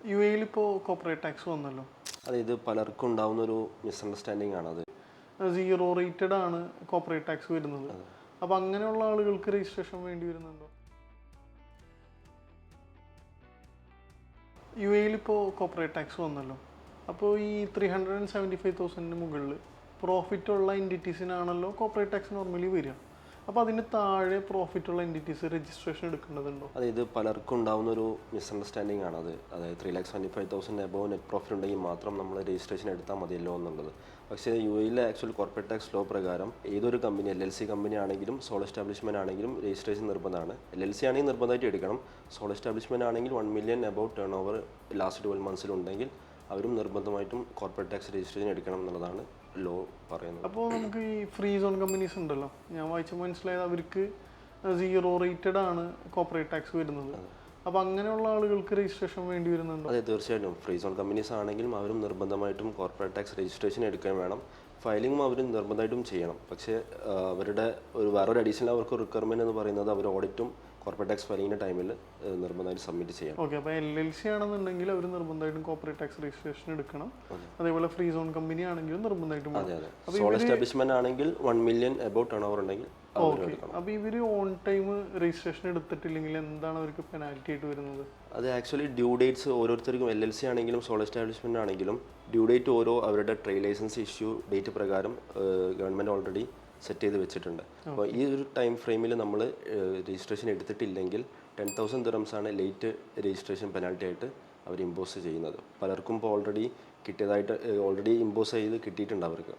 യുഎഇയിൽ ഇപ്പോൾ corporate tax വന്നല്ലോ. അതെ, ഇത് പലർക്കും ഉണ്ടാവുന്ന ഒരു മിസ്അണ്ടർസ്റ്റാൻഡിംഗ് ആണ്. സീറോ റേറ്റഡ് ആണ് കോർപ്പറേറ്റ് ടാക്സ് വരുന്നത്. അപ്പോൾ അങ്ങനെയുള്ള ആളുകൾക്ക് രജിസ്ട്രേഷൻ വേണ്ടി വരുന്നുണ്ടോ? യുഎഇയിൽ ഇപ്പോൾ കോർപ്പറേറ്റ് ടാക്സ് വന്നല്ലോ. അപ്പോൾ ഈ 375,000 മുകളിൽ പ്രോഫിറ്റ് ഉള്ള എൻറ്റിറ്റീസിനാണല്ലോ കോർപ്പറേറ്റ് ടാക്സ് നോർമലി വരിക. അപ്പോൾ അതിന് താഴെ പ്രോഫിറ്റ് ഉള്ള എൻറ്റിറ്റീസ് രജിസ്ട്രേഷൻ എടുക്കേണ്ടതുണ്ടോ? അതെ, ഇത് പലർക്കും ഉണ്ടാവുന്ന ഒരു മിസ്അണ്ടർസ്റ്റാൻഡിംഗ് ആണ്. അതായത് 3,75,000 എബോവ് നെറ്റ് പ്രോഫിറ്റ് ഉണ്ടെങ്കിൽ മാത്രം നമ്മൾ രജിസ്ട്രേഷൻ എടുത്താൽ മതിയല്ലോ എന്നുള്ളത്. പക്ഷേ യുഎഇയിലെ ആക്ച്വൽ കോർപ്പറേറ്റ് ടാക്സ് ലോ പ്രകാരം ഏതൊരു കമ്പനി, LLC കമ്പനി ആണെങ്കിലും സോൾ എസ്റ്റാബ്ലിഷ്മെൻറ്റ് ആണെങ്കിലും രജിസ്ട്രേഷൻ നിർബന്ധമാണ്. LLC ആണെങ്കിൽ നിർബന്ധമായിട്ട് എടുക്കണം. സോൾ എസ്റ്റാബ്ലിഷ്മെൻറ്റ് ആണെങ്കിൽ 1 million above turn over last 12 months അവരും നിർബന്ധമായിട്ടും കോർപ്പറേറ്റ് ടാക്സ് രജിസ്ട്രേഷൻ എടുക്കണം എന്നുള്ളതാണ് ലോ പറയുന്നത്. അപ്പോൾ നമുക്ക് ഈ ഫ്രീ സോൺ കമ്പനീസ് ഉണ്ടല്ലോ, ഞാൻ വായിച്ച് മനസ്സിലായത് അവർക്ക് സീറോ റേറ്റഡ് ആണ് കോർപ്പറേറ്റ് ടാക്സ് വരുന്നത്. അപ്പോൾ അങ്ങനെയുള്ള ആളുകൾക്ക് രജിസ്ട്രേഷൻ വേണ്ടി വരുന്നുണ്ടോ? അതെ, തീർച്ചയായിട്ടും. ഫ്രീ സോൺ കമ്പനീസ് ആണെങ്കിലും അവരും നിർബന്ധമായിട്ടും കോർപ്പറേറ്റ് ടാക്സ് രജിസ്ട്രേഷൻ എടുക്കാൻ വേണം. ഫയലിംഗും അവർ നിർബന്ധമായിട്ടും ചെയ്യണം. പക്ഷേ അവരുടെ വേറൊരു അഡീഷണൽ അവർക്ക് റിക്വയർമെൻറ്റ് എന്ന് പറയുന്നത് അവർ ഓഡിറ്റും കോർപ്പറേറ്റ് ടാക്സ് ഫയലിങ്ങിൻ്റെ ടൈമിൽ നിർബന്ധമായിട്ട് സബ്മിറ്റ് ചെയ്യണം. ഓക്കെ, അപ്പോൾ LLC ആണെന്നുണ്ടെങ്കിൽ അവർ നിർബന്ധമായിട്ടും കോർപ്പറേറ്റ് ടാക്സ് രജിസ്ട്രേഷൻ എടുക്കണം. അതേപോലെ ഫ്രീ സോൺ കമ്പനി ആണെങ്കിലും നിർബന്ധമായിട്ടും. അതെ. സോൾ എസ്റ്റാബ്ലിഷ്മെന്റ് ആണെങ്കിൽ 1 million എബോവ് ടേൺ ഓവർ ഉണ്ടെങ്കിൽ. അപ്പോൾ ഇവർ ഓൺ ടൈം രജിസ്ട്രേഷൻ എടുത്തിട്ടില്ലെങ്കിൽ എന്താണ് അവർക്ക് പെനാൽറ്റി ആയിട്ട് വരുന്നത്? അത് ആക്ച്വലി ഡ്യൂ ഡേറ്റ്സ് ഓരോരുത്തർക്കും LLC ആണെങ്കിലും സോൾ എസ്റ്റാബ്ലിഷ്മെന്റ് ആണെങ്കിലും ഡ്യൂ ഡേറ്റ് ഓരോ അവരുടെ ട്രേഡ് ലൈസൻസ് ഇഷ്യൂ ഡേറ്റ് പ്രകാരം ഗവൺമെൻറ് ഓൾറെഡി സെറ്റ് ചെയ്ത് വെച്ചിട്ടുണ്ട്. അപ്പോൾ ഈ ഒരു ടൈം ഫ്രെയിമിൽ നമ്മൾ രജിസ്ട്രേഷൻ എടുത്തിട്ടില്ലെങ്കിൽ 10,000 dirhams ആണ് ലേറ്റ് രജിസ്ട്രേഷൻ പെനാൽറ്റി ആയിട്ട് അവർ ഇമ്പോസ് ചെയ്യുന്നത്. പലർക്കും ഇപ്പോൾ ഓൾറെഡി കിട്ടിയതായിട്ട് ഓൾറെഡി ഇമ്പോസ് ചെയ്ത് കിട്ടിയിട്ടുണ്ട് അവർക്ക്.